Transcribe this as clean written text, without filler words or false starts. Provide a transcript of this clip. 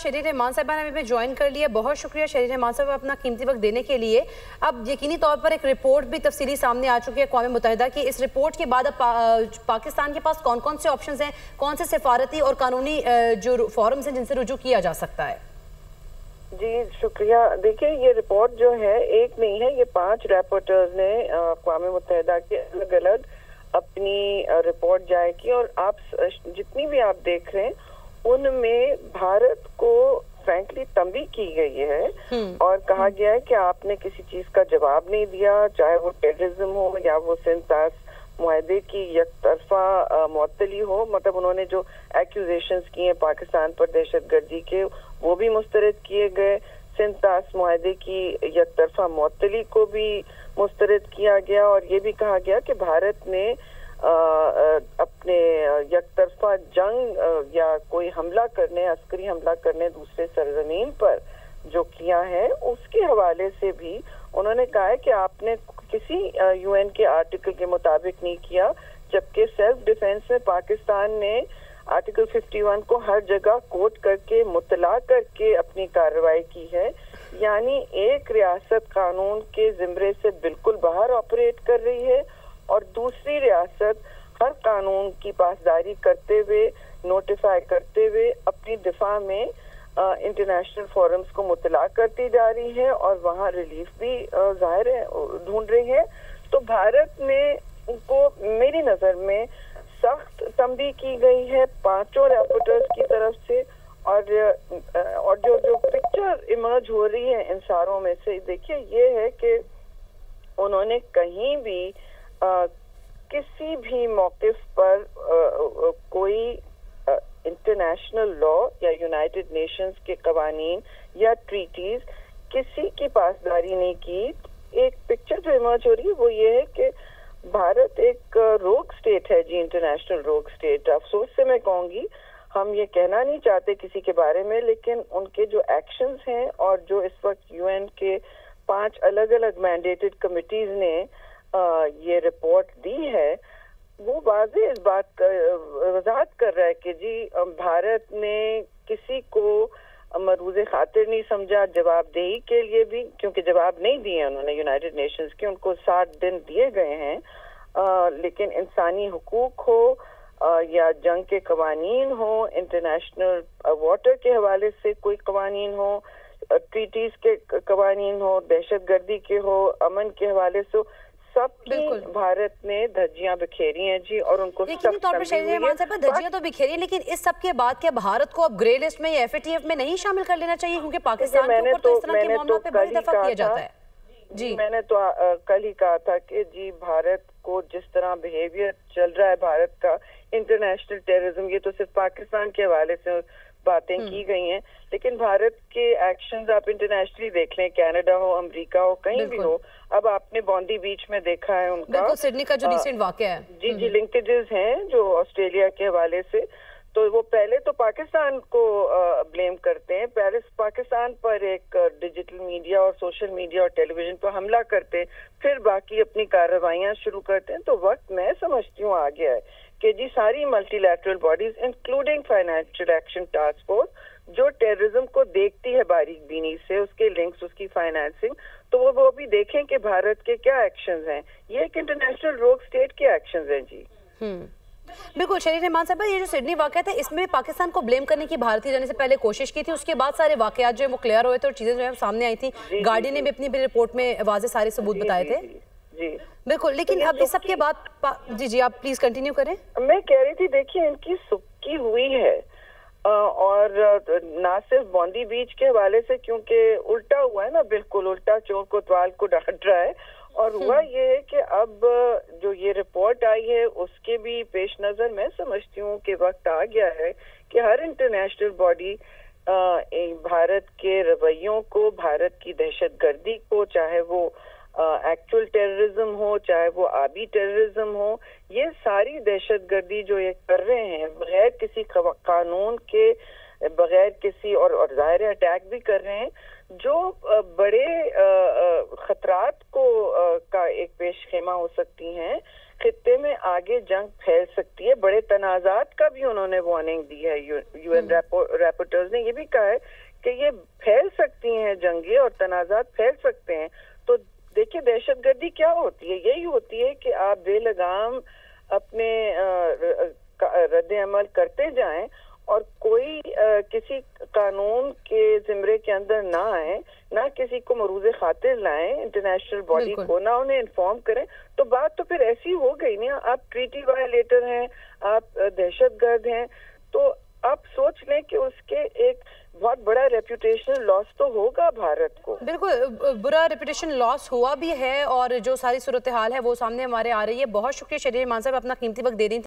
शरीर रहमान साहबा ने हमें ज्वाइन कर लिया। बहुत शुक्रिया शरीर रहमान साहब अपना कीमती वक्त देने के लिए। अब यकीनी तौर पर एक रिपोर्ट भी तफसीली सामने आ चुकी है अक़वाम मुत्तहिदा की। इस रिपोर्ट के बाद अब पाकिस्तान के पास कौन कौन से ऑप्शंस हैं, कौन से सिफारती और कानूनी जो फॉरम्स हैं जिनसे रुजू किया जा सकता है? जी शुक्रिया। देखिए ये रिपोर्ट जो है एक नहीं है, ये 5 रैपोर्टर्स ने अक़वाम मुत्तहिदा के अलग अलग अपनी रिपोर्ट जारी की और आप जितनी भी आप देख रहे हैं उनमें भारत को फ्रैंकली तंबीह की गई है और कहा गया है कि आपने किसी चीज का जवाब नहीं दिया, चाहे वो टेररिज्म हो या वो सिंतास मुआहदे की यकतरफा मुअत्तली हो। मतलब उन्होंने जो एक्यूजेशंस किए हैं पाकिस्तान पर दहशतगर्दी के वो भी मुस्तरद किए गए, सिंतास मुआहदे की यकतरफा मुअत्तली को भी मुस्तरद किया गया और ये भी कहा गया कि भारत ने अपने यकतरफा जंग या कोई हमला करने, अस्करी हमला करने दूसरे सरजमीन पर जो किया है उसके हवाले से भी उन्होंने कहा है कि आपने किसी यूएन के आर्टिकल के मुताबिक नहीं किया, जबकि सेल्फ डिफेंस में पाकिस्तान ने आर्टिकल 51 को हर जगह कोट करके मुतला करके अपनी कार्रवाई की है। यानी एक रियासत कानून के ज़िम्रे से बिल्कुल बाहर ऑपरेट कर रही है और दूसरी रियासत हर कानून की पासदारी करते हुए, नोटिफाई करते हुए अपनी दिफा में इंटरनेशनल फोरम्स को मुतला करती जा रही है और वहाँ रिलीफ भी जाहिर है ढूंढ रही है। तो भारत में उनको मेरी नज़र में सख्त तंबीह की गई है 5 रैपोर्टर्स की तरफ से और जो पिक्चर इमर्ज हो रही है इन सारों में से देखिए ये है कि उन्होंने कहीं भी किसी भी मौक़िफ़ पर कोई इंटरनेशनल लॉ या यूनाइटेड नेशंस के कवानीन या ट्रीटीज किसी की पासदारी नहीं की। एक पिक्चर जो इमर्ज हो रही है वो ये है कि भारत एक रोग स्टेट है जी, इंटरनेशनल रोग स्टेट। अफसोस से मैं कहूँगी, हम ये कहना नहीं चाहते किसी के बारे में, लेकिन उनके जो एक्शंस हैं और जो इस वक्त यूएन के 5 अलग अलग मैंडेटेड कमिटीज ने ये रिपोर्ट दी है वो वाज़े इस बात का वजाहत कर रहा है कि जी भारत ने किसी को मरूज़े खातिर नहीं समझा जवाबदेही के लिए भी, क्योंकि जवाब नहीं दिए उन्होंने यूनाइटेड नेशंस के, उनको 60 दिन दिए गए हैं। लेकिन इंसानी हुकूक हो या जंग के कवानीन हो, इंटरनेशनल वाटर के हवाले से कोई कवानीन हो, ट्रीटीज के कवानीन हो, दहशतगर्दी के हो, अमन के हवाले से सबकी भारत ने धज्जियां बिखेरी हैं जी और उनको यकीनी तौर पर शरीर रहमान साहब धज्जियां तो बिखेरी हैं, लेकिन इस सब के बाद क्या भारत को अब ग्रे लिस्ट में या एफएटीएफ में नहीं शामिल कर लेना चाहिए? क्योंकि पाकिस्तान के ऊपर तो इस तरह के मामलों पे बड़ी दफा किया जाता है। जी मैंने तो कल ही कहा था कि जी भारत को जिस तरह बिहेवियर चल रहा है भारत का, इंटरनेशनल टेररिज्म, ये तो सिर्फ पाकिस्तान के हवाले से बातें की गई हैं, लेकिन भारत के एक्शंस आप इंटरनेशनली देख लें, कनाडा हो, अमेरिका हो, कहीं भी हो। अब आपने बॉन्डी बीच में देखा है उनका सिडनी का जो रिसेंट वाकया है, जी लिंकेजेस हैं जो ऑस्ट्रेलिया के हवाले से, तो वो पहले तो पाकिस्तान को ब्लेम करते हैं, पहले पाकिस्तान पर एक डिजिटल मीडिया और सोशल मीडिया और टेलीविजन पर हमला करते हैं, फिर बाकी अपनी कार्रवाइयां शुरू करते हैं। तो वक्त मैं समझती हूँ आ गया है कि जी सारी multilateral bodies including financial action task force जो टेररिज्म को देखती है बारीक बीनी से, उसके लिंक्स, उसकी फाइनेंसिंग, तो वो भी देखें कि भारत के क्या एक्शंस हैं। ये एक इंटरनेशनल रोग स्टेट के एक्शंस हैं जी। बिल्कुल शरीर रहमान साहब, ये जो सिडनी वाकया था इसमें पाकिस्तान को ब्लेम करने की भारतीय जाने से पहले कोशिश की थी, उसके बाद सारे वाकयात जो है वो क्लियर हुए थे और चीजें जो है सामने आई थी। गार्डियन ने भी अपनी रिपोर्ट में वाज़े सारे सबूत बताए थे। जी बिल्कुल, लेकिन अब इस सब के बाद जी आप प्लीज कंटिन्यू करें। मैं कह रही थी देखिए इनकी सुक्की हुई है और ना सिर्फ बॉन्डी बीच के हवाले से, क्योंकि उल्टा हुआ है ना, बिल्कुल उल्टा चोर कोतवाल को डांट रहा है। और हुआ ये है कि अब जो ये रिपोर्ट आई है उसके भी पेश नज़र मैं समझती हूँ कि वक्त आ गया है कि हर इंटरनेशनल बॉडी भारत के रवैयों को, भारत की दहशतगर्दी को, चाहे वो एक्चुअल टेररिज्म हो चाहे वो आबी टेररिज्म हो, ये सारी दहशतगर्दी जो ये कर रहे हैं बगैर किसी कानून के, बगैर किसी और ज़ाहिर अटैक भी कर रहे हैं जो बड़े खतरात को का एक पेश खेमा हो सकती हैं, खित्ते में आगे जंग फैल सकती है। बड़े तनाज़ात का भी उन्होंने वार्निंग दी है। यूएन रैपोर्टर्स ने ये भी कहा है कि ये फैल सकती हैं जंगे और तनाज़ात फैल सकते हैं। तो देखिए दहशतगर्दी क्या होती है, यही होती है कि आप बेलगाम अपने रद्द अमल करते जाएं और कोई किसी कानून के ज़िम्रे के अंदर ना आए, ना किसी को मरूज़े खातिर लाएं इंटरनेशनल बॉडी को, ना उन्हें इन्फॉर्म करें, तो बात तो फिर ऐसी हो गई ना। आप ट्रीटी वायलेटर हैं, आप दहशतगर्द हैं, तो आप सोच लें कि उसके एक बहुत बड़ा रेपुटेशनल लॉस तो होगा भारत को। बिल्कुल बुरा रेपुटेशन लॉस हुआ भी है और जो सारी सूरत हाल है वो सामने हमारे आ रही है। बहुत शुक्रिया शरीर मान साहब अपना कीमती वक्त दे रही थी।